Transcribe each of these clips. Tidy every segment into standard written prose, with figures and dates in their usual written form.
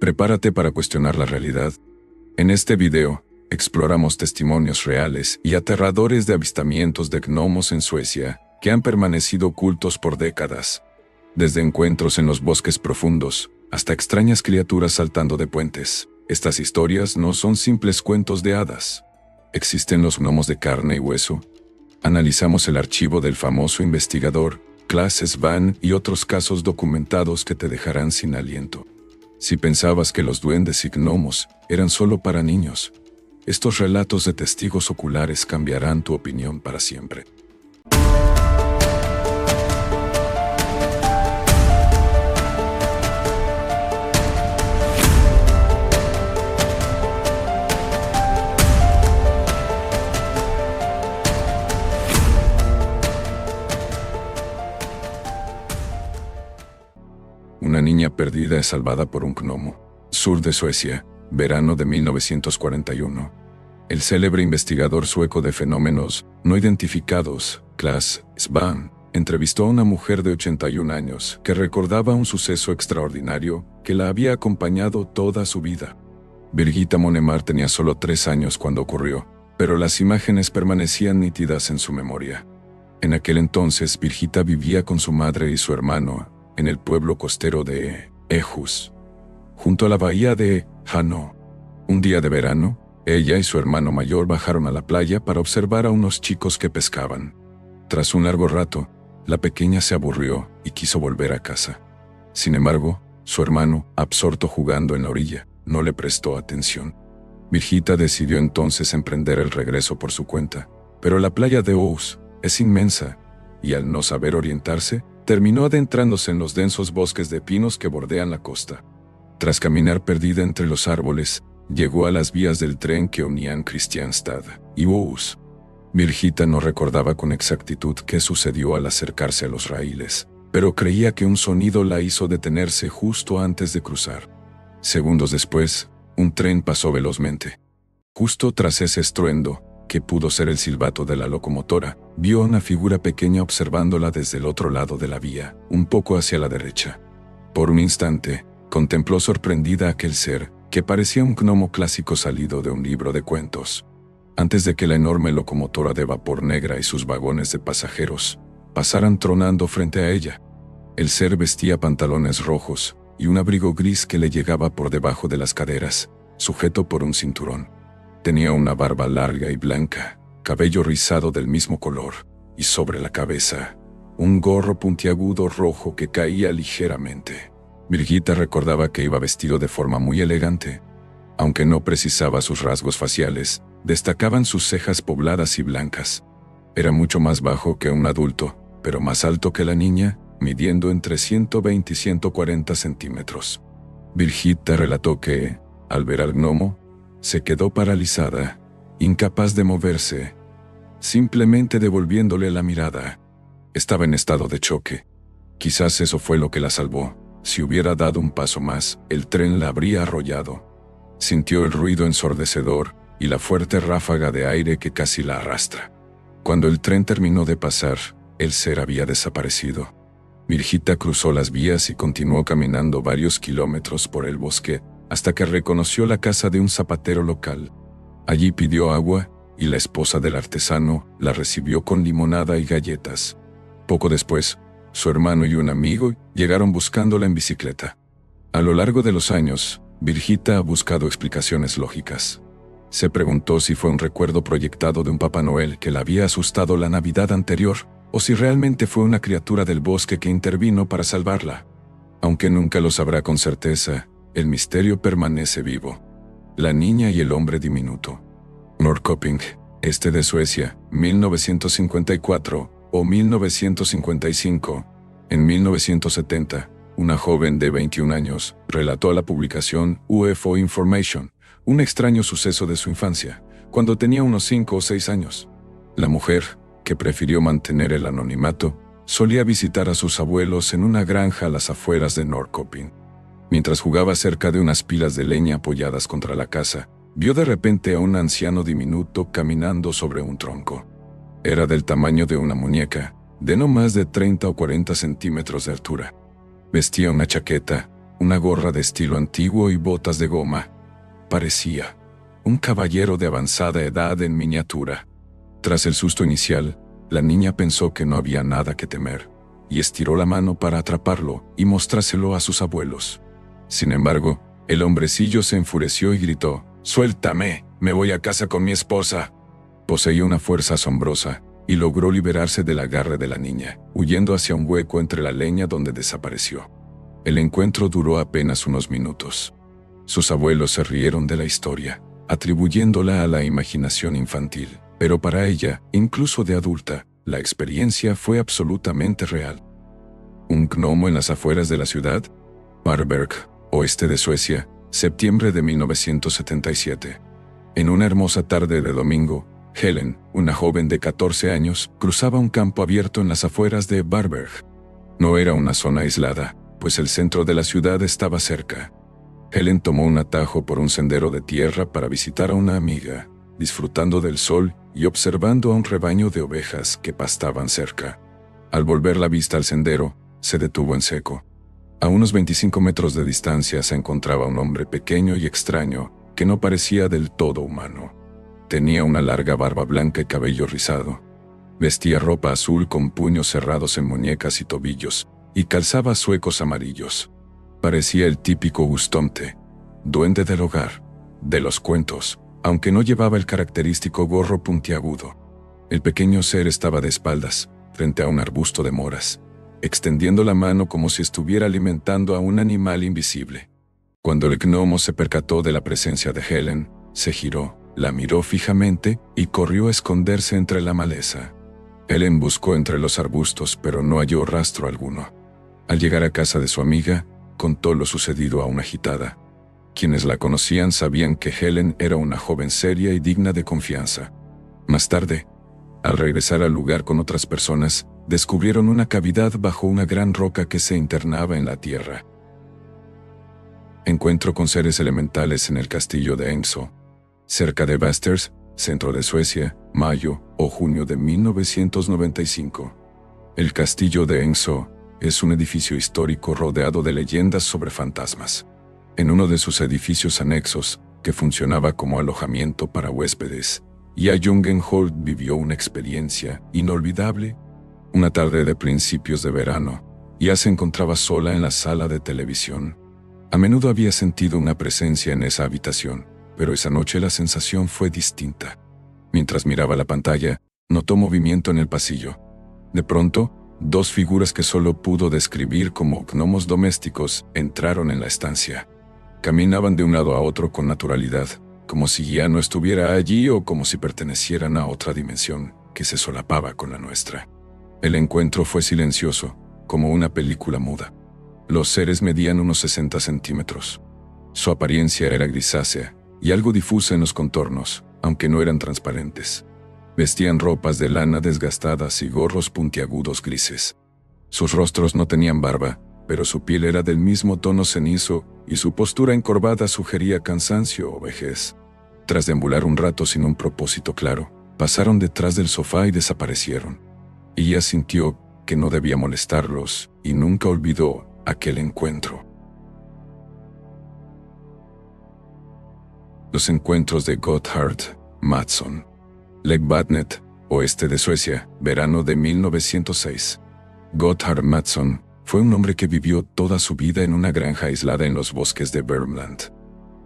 Prepárate para cuestionar la realidad. En este video, exploramos testimonios reales y aterradores de avistamientos de gnomos en Suecia que han permanecido ocultos por décadas. Desde encuentros en los bosques profundos hasta extrañas criaturas saltando de puentes. Estas historias no son simples cuentos de hadas. ¿Existen los gnomos de carne y hueso? Analizamos el archivo del famoso investigador Claes Svahn y otros casos documentados que te dejarán sin aliento. Si pensabas que los duendes y gnomos eran solo para niños, estos relatos de testigos oculares cambiarán tu opinión para siempre. Una niña perdida es salvada por un gnomo. Sur de Suecia, verano de 1941. El célebre investigador sueco de fenómenos no identificados, Claes Svahn, entrevistó a una mujer de 81 años que recordaba un suceso extraordinario que la había acompañado toda su vida. Birgitta Monemar tenía solo 3 años cuando ocurrió, pero las imágenes permanecían nítidas en su memoria. En aquel entonces, Birgitta vivía con su madre y su hermano en el pueblo costero de Ejus, junto a la bahía de Hanö. Un día de verano, ella y su hermano mayor bajaron a la playa para observar a unos chicos que pescaban. Tras un largo rato, la pequeña se aburrió y quiso volver a casa. Sin embargo, su hermano, absorto jugando en la orilla, no le prestó atención. Birgitta decidió entonces emprender el regreso por su cuenta, pero la playa de Ous es inmensa, y al no saber orientarse, terminó adentrándose en los densos bosques de pinos que bordean la costa. Tras caminar perdida entre los árboles, llegó a las vías del tren que unían Kristianstad y Ous. Birgitta no recordaba con exactitud qué sucedió al acercarse a los raíles, pero creía que un sonido la hizo detenerse justo antes de cruzar. Segundos después, un tren pasó velozmente. Justo tras ese estruendo, que pudo ser el silbato de la locomotora, vio a una figura pequeña observándola desde el otro lado de la vía, un poco hacia la derecha. Por un instante, contempló sorprendida aquel ser, que parecía un gnomo clásico salido de un libro de cuentos. Antes de que la enorme locomotora de vapor negra y sus vagones de pasajeros pasaran tronando frente a ella, el ser vestía pantalones rojos y un abrigo gris que le llegaba por debajo de las caderas, sujeto por un cinturón. Tenía una barba larga y blanca, cabello rizado del mismo color, y sobre la cabeza, un gorro puntiagudo rojo que caía ligeramente. Birgitta recordaba que iba vestido de forma muy elegante. Aunque no precisaba sus rasgos faciales, destacaban sus cejas pobladas y blancas. Era mucho más bajo que un adulto, pero más alto que la niña, midiendo entre 120 y 140 centímetros. Birgitta relató que, al ver al gnomo, se quedó paralizada, incapaz de moverse, simplemente devolviéndole la mirada. Estaba en estado de choque. Quizás eso fue lo que la salvó. Si hubiera dado un paso más, el tren la habría arrollado. Sintió el ruido ensordecedor y la fuerte ráfaga de aire que casi la arrastra. Cuando el tren terminó de pasar, el ser había desaparecido. Birgitta cruzó las vías y continuó caminando varios kilómetros por el bosque, hasta que reconoció la casa de un zapatero local. Allí pidió agua, y la esposa del artesano la recibió con limonada y galletas. Poco después, su hermano y un amigo llegaron buscándola en bicicleta. A lo largo de los años, Birgitta ha buscado explicaciones lógicas. Se preguntó si fue un recuerdo proyectado de un Papá Noel que la había asustado la Navidad anterior, o si realmente fue una criatura del bosque que intervino para salvarla. Aunque nunca lo sabrá con certeza, el misterio permanece vivo. La niña y el hombre diminuto. Norrköping, este de Suecia, 1954 o 1955. En 1970, una joven de 21 años relató a la publicación UFO Information un extraño suceso de su infancia, cuando tenía unos 5 o 6 años. La mujer, que prefirió mantener el anonimato, solía visitar a sus abuelos en una granja a las afueras de Norrköping. Mientras jugaba cerca de unas pilas de leña apoyadas contra la casa, vio de repente a un anciano diminuto caminando sobre un tronco. Era del tamaño de una muñeca, de no más de 30 o 40 centímetros de altura. Vestía una chaqueta, una gorra de estilo antiguo y botas de goma. Parecía un caballero de avanzada edad en miniatura. Tras el susto inicial, la niña pensó que no había nada que temer, y estiró la mano para atraparlo y mostrárselo a sus abuelos. Sin embargo, el hombrecillo se enfureció y gritó: «¡Suéltame! ¡Me voy a casa con mi esposa!». Poseía una fuerza asombrosa, y logró liberarse del agarre de la niña, huyendo hacia un hueco entre la leña donde desapareció. El encuentro duró apenas unos minutos. Sus abuelos se rieron de la historia, atribuyéndola a la imaginación infantil, pero para ella, incluso de adulta, la experiencia fue absolutamente real. Un gnomo en las afueras de la ciudad, Varberg, oeste de Suecia, septiembre de 1977. En una hermosa tarde de domingo, Helen, una joven de 14 años, cruzaba un campo abierto en las afueras de Varberg. No era una zona aislada, pues el centro de la ciudad estaba cerca. Helen tomó un atajo por un sendero de tierra para visitar a una amiga, disfrutando del sol y observando a un rebaño de ovejas que pastaban cerca. Al volver la vista al sendero, se detuvo en seco. A unos 25 metros de distancia se encontraba un hombre pequeño y extraño, que no parecía del todo humano. Tenía una larga barba blanca y cabello rizado. Vestía ropa azul con puños cerrados en muñecas y tobillos, y calzaba zuecos amarillos. Parecía el típico Gustomte, duende del hogar, de los cuentos, aunque no llevaba el característico gorro puntiagudo. El pequeño ser estaba de espaldas, frente a un arbusto de moras, extendiendo la mano como si estuviera alimentando a un animal invisible. Cuando el gnomo se percató de la presencia de Helen, se giró, la miró fijamente y corrió a esconderse entre la maleza. Helen buscó entre los arbustos, pero no halló rastro alguno. Al llegar a casa de su amiga, contó lo sucedido a una agitada. Quienes la conocían sabían que Helen era una joven seria y digna de confianza. Más tarde, al regresar al lugar con otras personas, descubrieron una cavidad bajo una gran roca que se internaba en la tierra. Encuentro con seres elementales en el castillo de Enso, cerca de Västers, centro de Suecia, mayo o junio de 1995. El castillo de Enso es un edificio histórico rodeado de leyendas sobre fantasmas. En uno de sus edificios anexos, que funcionaba como alojamiento para huéspedes, Ja Jungenholt vivió una experiencia inolvidable. Una tarde de principios de verano, Ja se encontraba sola en la sala de televisión. A menudo había sentido una presencia en esa habitación, pero esa noche la sensación fue distinta. Mientras miraba la pantalla, notó movimiento en el pasillo. De pronto, dos figuras que solo pudo describir como gnomos domésticos entraron en la estancia. Caminaban de un lado a otro con naturalidad, como si ya no estuviera allí o como si pertenecieran a otra dimensión que se solapaba con la nuestra. El encuentro fue silencioso, como una película muda. Los seres medían unos 60 centímetros. Su apariencia era grisácea y algo difusa en los contornos, aunque no eran transparentes. Vestían ropas de lana desgastadas y gorros puntiagudos grises. Sus rostros no tenían barba, pero su piel era del mismo tono cenizo y su postura encorvada sugería cansancio o vejez. Tras deambular un rato sin un propósito claro, pasaron detrás del sofá y desaparecieron. Ella sintió que no debía molestarlos y nunca olvidó aquel encuentro. Los encuentros de Gotthard Matsson. Läggvattnet, oeste de Suecia, verano de 1906. Gotthard Matsson fue un hombre que vivió toda su vida en una granja aislada en los bosques de Värmland.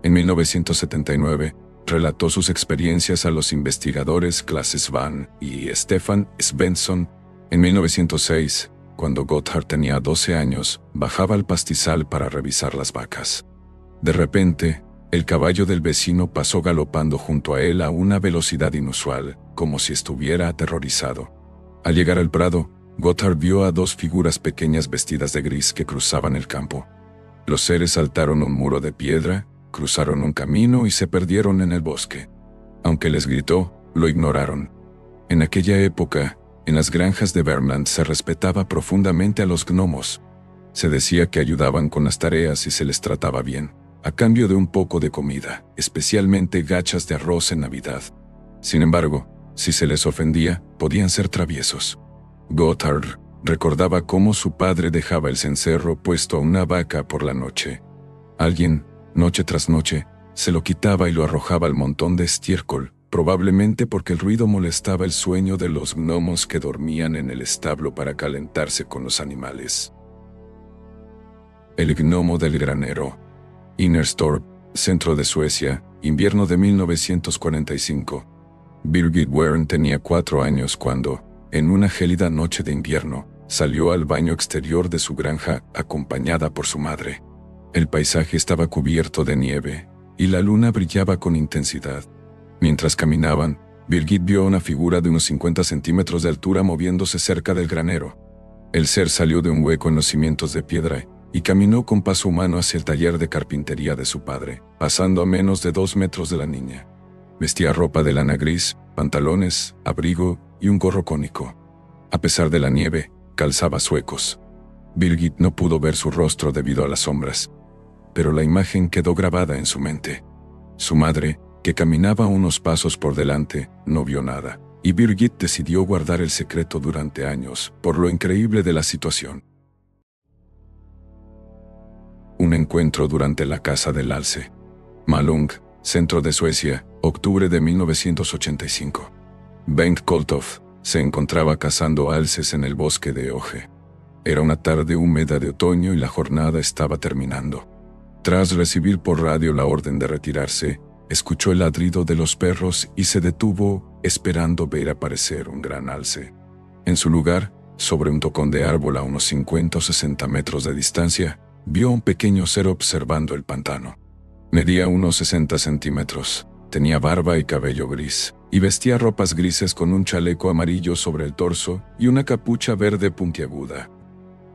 En 1979, relató sus experiencias a los investigadores Claes Svahn y Stefan Svensson. En 1906, cuando Gotthard tenía 12 años, bajaba al pastizal para revisar las vacas. De repente, el caballo del vecino pasó galopando junto a él a una velocidad inusual, como si estuviera aterrorizado. Al llegar al prado, Gotthard vio a dos figuras pequeñas vestidas de gris que cruzaban el campo. Los seres saltaron un muro de piedra, cruzaron un camino y se perdieron en el bosque. Aunque les gritó, lo ignoraron. En aquella época, en las granjas de Värmland se respetaba profundamente a los gnomos. Se decía que ayudaban con las tareas y se les trataba bien, a cambio de un poco de comida, especialmente gachas de arroz en Navidad. Sin embargo, si se les ofendía, podían ser traviesos. Gotthard Recordaba cómo su padre dejaba el cencerro puesto a una vaca por la noche. Alguien, noche tras noche, se lo quitaba y lo arrojaba al montón de estiércol, probablemente porque el ruido molestaba el sueño de los gnomos que dormían en el establo para calentarse con los animales. El gnomo del granero. Innerstorp, centro de Suecia, invierno de 1945. Birgit Wern tenía 4 años cuando, en una gélida noche de invierno, salió al baño exterior de su granja acompañada por su madre. El paisaje estaba cubierto de nieve, y la luna brillaba con intensidad. Mientras caminaban, Birgit vio una figura de unos 50 centímetros de altura moviéndose cerca del granero. El ser salió de un hueco en los cimientos de piedra y caminó con paso humano hacia el taller de carpintería de su padre, pasando a menos de 2 metros de la niña. Vestía ropa de lana gris, pantalones, abrigo y un gorro cónico. A pesar de la nieve, calzaba suecos. Birgit no pudo ver su rostro debido a las sombras, pero la imagen quedó grabada en su mente. Su madre, que caminaba unos pasos por delante, no vio nada, y Birgit decidió guardar el secreto durante años, por lo increíble de la situación. Un encuentro durante la caza del alce. Malung, centro de Suecia, octubre de 1985. Bengt Kolthoff se encontraba cazando alces en el bosque de Oje. Era una tarde húmeda de otoño y la jornada estaba terminando. Tras recibir por radio la orden de retirarse, escuchó el ladrido de los perros y se detuvo, esperando ver aparecer un gran alce. En su lugar, sobre un tocón de árbol a unos 50 o 60 metros de distancia, vio a un pequeño ser observando el pantano. Medía unos 60 centímetros, tenía barba y cabello gris, y vestía ropas grises con un chaleco amarillo sobre el torso y una capucha verde puntiaguda.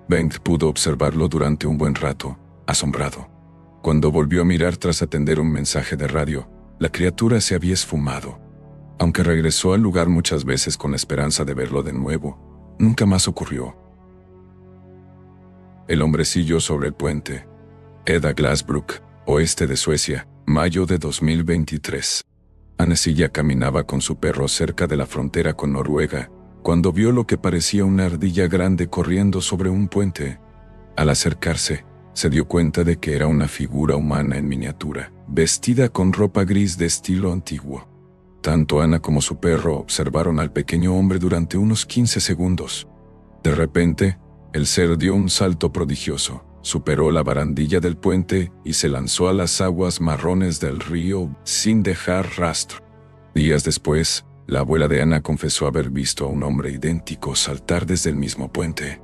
Bengt pudo observarlo durante un buen rato, asombrado. Cuando volvió a mirar tras atender un mensaje de radio, la criatura se había esfumado. Aunque regresó al lugar muchas veces con la esperanza de verlo de nuevo, nunca más ocurrió. El hombrecillo sobre el puente. Eda Glassbrook, oeste de Suecia, mayo de 2023. Anecilla caminaba con su perro cerca de la frontera con Noruega, cuando vio lo que parecía una ardilla grande corriendo sobre un puente. Al acercarse, se dio cuenta de que era una figura humana en miniatura, vestida con ropa gris de estilo antiguo. Tanto Ana como su perro observaron al pequeño hombre durante unos 15 segundos. De repente, el ser dio un salto prodigioso, superó la barandilla del puente y se lanzó a las aguas marrones del río sin dejar rastro. Días después, la abuela de Ana confesó haber visto a un hombre idéntico saltar desde el mismo puente.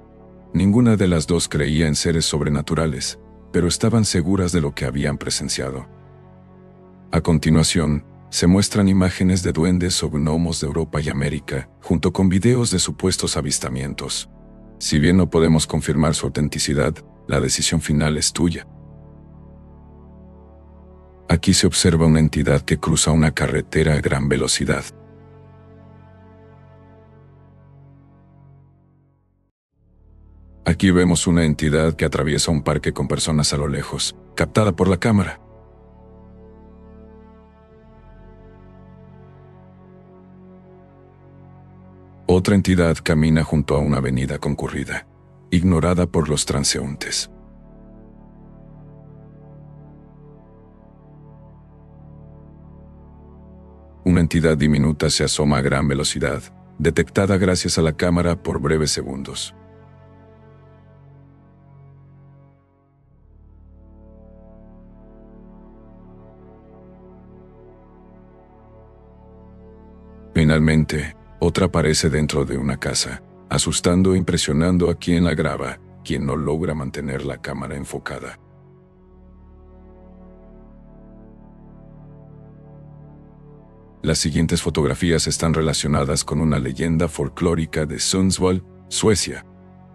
Ninguna de las dos creía en seres sobrenaturales, pero estaban seguras de lo que habían presenciado. A continuación, se muestran imágenes de duendes o gnomos de Europa y América, junto con videos de supuestos avistamientos. Si bien no podemos confirmar su autenticidad, la decisión final es tuya. Aquí se observa una entidad que cruza una carretera a gran velocidad. Aquí vemos una entidad que atraviesa un parque con personas a lo lejos, captada por la cámara. Otra entidad camina junto a una avenida concurrida, ignorada por los transeúntes. Una entidad diminuta se asoma a gran velocidad, detectada gracias a la cámara por breves segundos. Finalmente, otra aparece dentro de una casa, asustando e impresionando a quien la graba, quien no logra mantener la cámara enfocada. Las siguientes fotografías están relacionadas con una leyenda folclórica de Sundsvall, Suecia.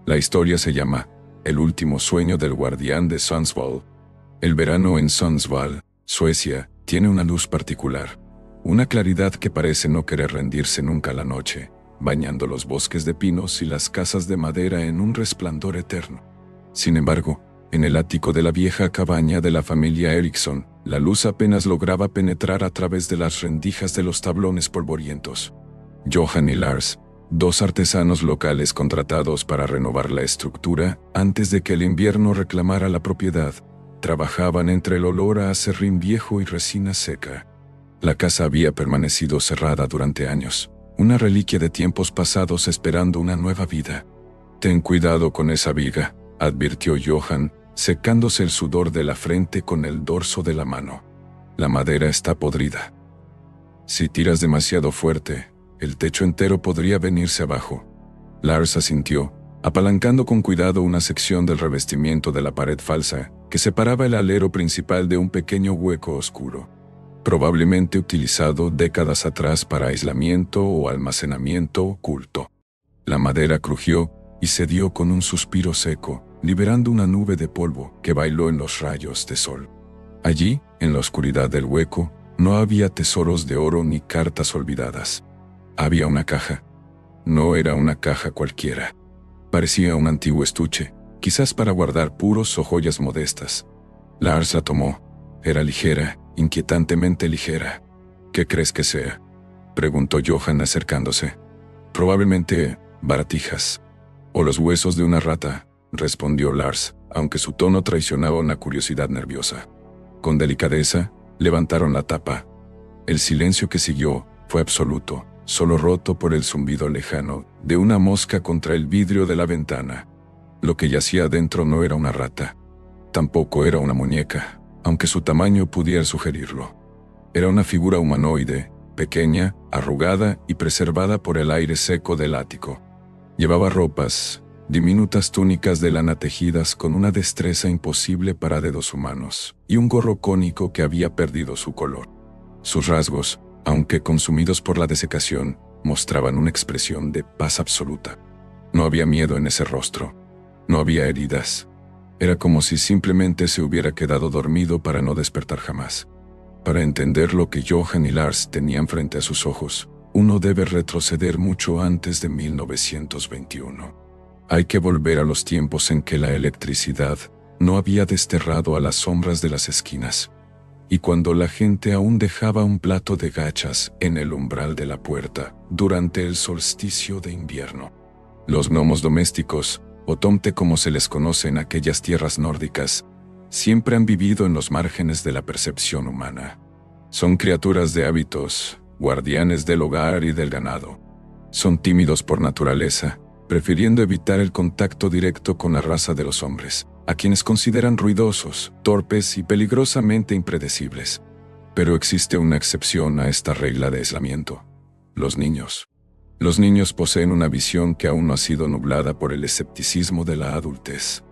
La historia se llama El último sueño del guardián de Sundsvall. El verano en Sundsvall, Suecia, tiene una luz particular. Una claridad que parece no querer rendirse nunca a la noche, bañando los bosques de pinos y las casas de madera en un resplandor eterno. Sin embargo, en el ático de la vieja cabaña de la familia Eriksson, la luz apenas lograba penetrar a través de las rendijas de los tablones polvorientos. Johan y Lars, 2 artesanos locales contratados para renovar la estructura antes de que el invierno reclamara la propiedad, trabajaban entre el olor a acerrín viejo y resina seca. La casa había permanecido cerrada durante años, una reliquia de tiempos pasados esperando una nueva vida. «Ten cuidado con esa viga», advirtió Johann, secándose el sudor de la frente con el dorso de la mano. «La madera está podrida. Si tiras demasiado fuerte, el techo entero podría venirse abajo». Lars asintió, apalancando con cuidado una sección del revestimiento de la pared falsa que separaba el alero principal de un pequeño hueco oscuro, probablemente utilizado décadas atrás para aislamiento o almacenamiento oculto. La madera crujió y cedió con un suspiro seco, liberando una nube de polvo que bailó en los rayos de sol. Allí, en la oscuridad del hueco, no había tesoros de oro ni cartas olvidadas. Había una caja. No era una caja cualquiera. Parecía un antiguo estuche, quizás para guardar puros o joyas modestas. Lars la tomó. Era ligera, inquietantemente ligera. «¿Qué crees que sea?», preguntó Johann acercándose. «Probablemente baratijas. O los huesos de una rata», respondió Lars, aunque su tono traicionaba una curiosidad nerviosa. Con delicadeza, levantaron la tapa. El silencio que siguió fue absoluto, solo roto por el zumbido lejano de una mosca contra el vidrio de la ventana. Lo que yacía adentro no era una rata. Tampoco era una muñeca, aunque su tamaño pudiera sugerirlo. Era una figura humanoide, pequeña, arrugada y preservada por el aire seco del ático. Llevaba ropas, diminutas túnicas de lana tejidas con una destreza imposible para dedos humanos, y un gorro cónico que había perdido su color. Sus rasgos, aunque consumidos por la desecación, mostraban una expresión de paz absoluta. No había miedo en ese rostro. No había heridas. Era como si simplemente se hubiera quedado dormido para no despertar jamás. Para entender lo que Johann y Lars tenían frente a sus ojos, uno debe retroceder mucho antes de 1921. Hay que volver a los tiempos en que la electricidad no había desterrado a las sombras de las esquinas, y cuando la gente aún dejaba un plato de gachas en el umbral de la puerta durante el solsticio de invierno. Los gnomos domésticos, o tomte como se les conoce en aquellas tierras nórdicas, siempre han vivido en los márgenes de la percepción humana. Son criaturas de hábitos, guardianes del hogar y del ganado. Son tímidos por naturaleza, prefiriendo evitar el contacto directo con la raza de los hombres, a quienes consideran ruidosos, torpes y peligrosamente impredecibles. Pero existe una excepción a esta regla de aislamiento: los niños. Los niños poseen una visión que aún no ha sido nublada por el escepticismo de la adultez.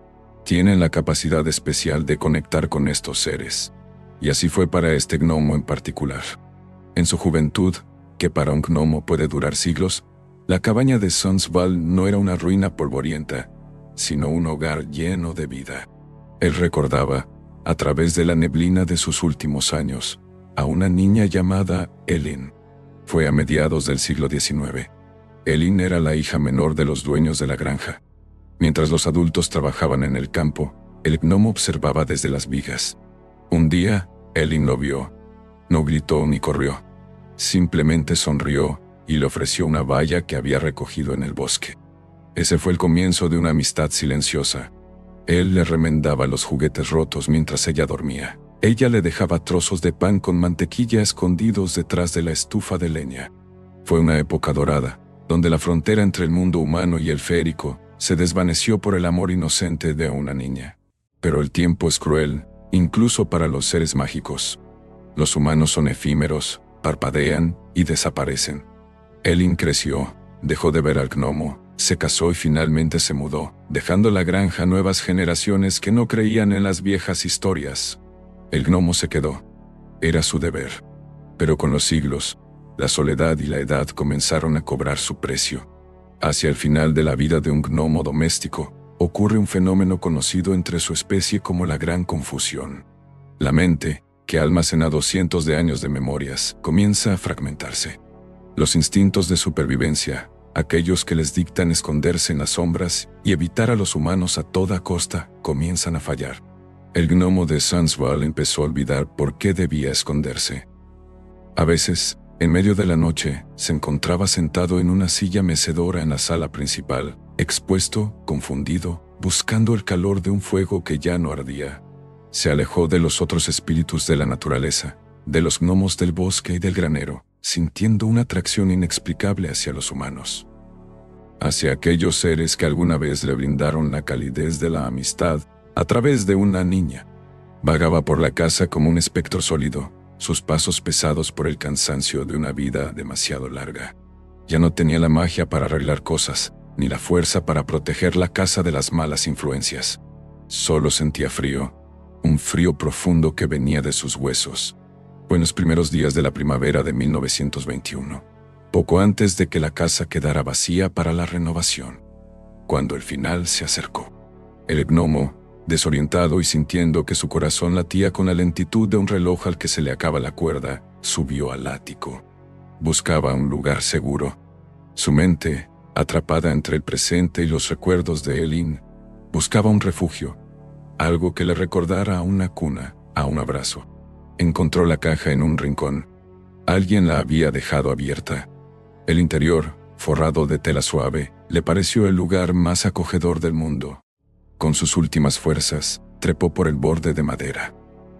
Tienen la capacidad especial de conectar con estos seres. Y así fue para este gnomo en particular. En su juventud, que para un gnomo puede durar siglos, la cabaña de Sundsvall no era una ruina polvorienta, sino un hogar lleno de vida. Él recordaba, a través de la neblina de sus últimos años, a una niña llamada Elin. Fue a mediados del siglo XIX. Elin era la hija menor de los dueños de la granja. Mientras los adultos trabajaban en el campo, el gnomo observaba desde las vigas. Un día, Elin lo vio. No gritó ni corrió. Simplemente sonrió y le ofreció una valla que había recogido en el bosque. Ese fue el comienzo de una amistad silenciosa. Él le remendaba los juguetes rotos mientras ella dormía. Ella le dejaba trozos de pan con mantequilla escondidos detrás de la estufa de leña. Fue una época dorada, donde la frontera entre el mundo humano y el férico se desvaneció por el amor inocente de una niña. Pero el tiempo es cruel, incluso para los seres mágicos. Los humanos son efímeros, parpadean y desaparecen. Elin creció, dejó de ver al gnomo, se casó y finalmente se mudó, dejando la granja a nuevas generaciones que no creían en las viejas historias. El gnomo se quedó. Era su deber. Pero con los siglos, la soledad y la edad comenzaron a cobrar su precio. Hacia el final de la vida de un gnomo doméstico, ocurre un fenómeno conocido entre su especie como la Gran Confusión. La mente, que ha almacenado cientos de años de memorias, comienza a fragmentarse. Los instintos de supervivencia, aquellos que les dictan esconderse en las sombras y evitar a los humanos a toda costa, comienzan a fallar. El gnomo de Sundsvall empezó a olvidar por qué debía esconderse. A veces, En medio de la noche, se encontraba sentado en una silla mecedora en la sala principal, expuesto, confundido, buscando el calor de un fuego que ya no ardía. Se alejó de los otros espíritus de la naturaleza, de los gnomos del bosque y del granero, sintiendo una atracción inexplicable hacia los humanos. Hacia aquellos seres que alguna vez le brindaron la calidez de la amistad a través de una niña. Vagaba por la casa como un espectro sólido, sus pasos pesados por el cansancio de una vida demasiado larga. Ya no tenía la magia para arreglar cosas, ni la fuerza para proteger la casa de las malas influencias. Solo sentía frío, un frío profundo que venía de sus huesos. Fue en los primeros días de la primavera de 1921, poco antes de que la casa quedara vacía para la renovación, cuando el final se acercó. El gnomo, desorientado y sintiendo que su corazón latía con la lentitud de un reloj al que se le acaba la cuerda, subió al ático. Buscaba un lugar seguro. Su mente, atrapada entre el presente y los recuerdos de Elin, buscaba un refugio, algo que le recordara a una cuna, a un abrazo. Encontró la caja en un rincón. Alguien la había dejado abierta. El interior, forrado de tela suave, le pareció el lugar más acogedor del mundo. Con sus últimas fuerzas, trepó por el borde de madera.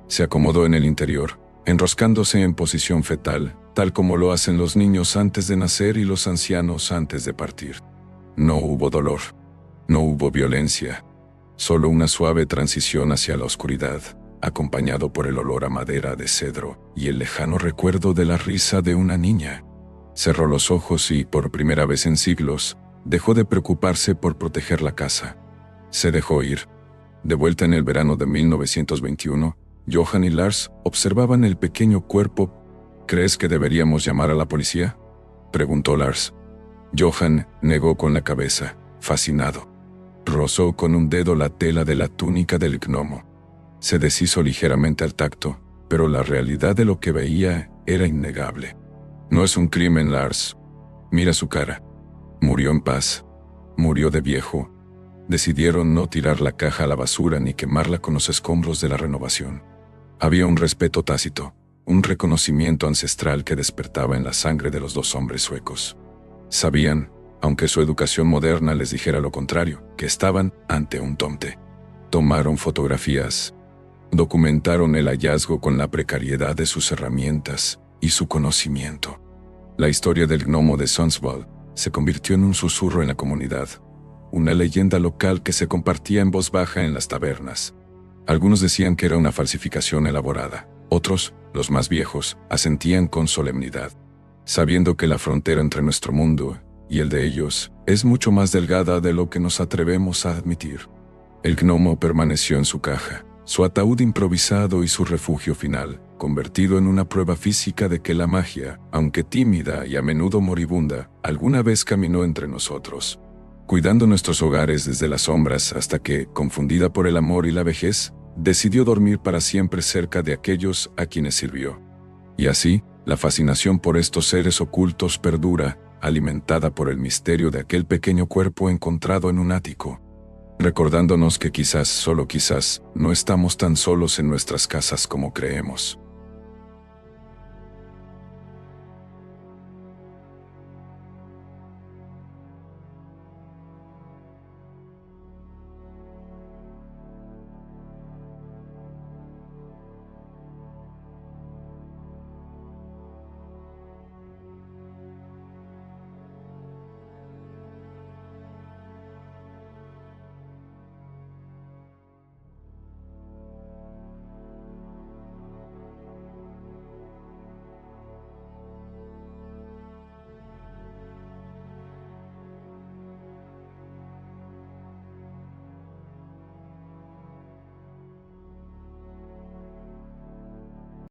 Se acomodó en el interior, enroscándose en posición fetal, tal como lo hacen los niños antes de nacer y los ancianos antes de partir. No hubo dolor. No hubo violencia. Solo una suave transición hacia la oscuridad, acompañado por el olor a madera de cedro y el lejano recuerdo de la risa de una niña. Cerró los ojos y, por primera vez en siglos, dejó de preocuparse por proteger la casa. Se dejó ir. De vuelta en el verano de 1921, Johan y Lars observaban el pequeño cuerpo. ¿Crees que deberíamos llamar a la policía?, preguntó Lars. Johan negó con la cabeza, fascinado. Rozó con un dedo la tela de la túnica del gnomo. Se deshizo ligeramente al tacto, pero la realidad de lo que veía era innegable. No es un crimen, Lars. Mira su cara. Murió en paz. Murió de viejo. Decidieron no tirar la caja a la basura ni quemarla con los escombros de la renovación. Había un respeto tácito, un reconocimiento ancestral que despertaba en la sangre de los dos hombres suecos. Sabían, aunque su educación moderna les dijera lo contrario, que estaban ante un tomte. Tomaron fotografías. Documentaron el hallazgo con la precariedad de sus herramientas y su conocimiento. La historia del gnomo de Sundsvall se convirtió en un susurro en la comunidad, una leyenda local que se compartía en voz baja en las tabernas. Algunos decían que era una falsificación elaborada. Otros, los más viejos, asentían con solemnidad, sabiendo que la frontera entre nuestro mundo y el de ellos es mucho más delgada de lo que nos atrevemos a admitir. El gnomo permaneció en su caja, su ataúd improvisado y su refugio final, convertido en una prueba física de que la magia, aunque tímida y a menudo moribunda, alguna vez caminó entre nosotros, cuidando nuestros hogares desde las sombras hasta que, confundida por el amor y la vejez, decidió dormir para siempre cerca de aquellos a quienes sirvió. Y así, la fascinación por estos seres ocultos perdura, alimentada por el misterio de aquel pequeño cuerpo encontrado en un ático, recordándonos que quizás, solo quizás, no estamos tan solos en nuestras casas como creemos.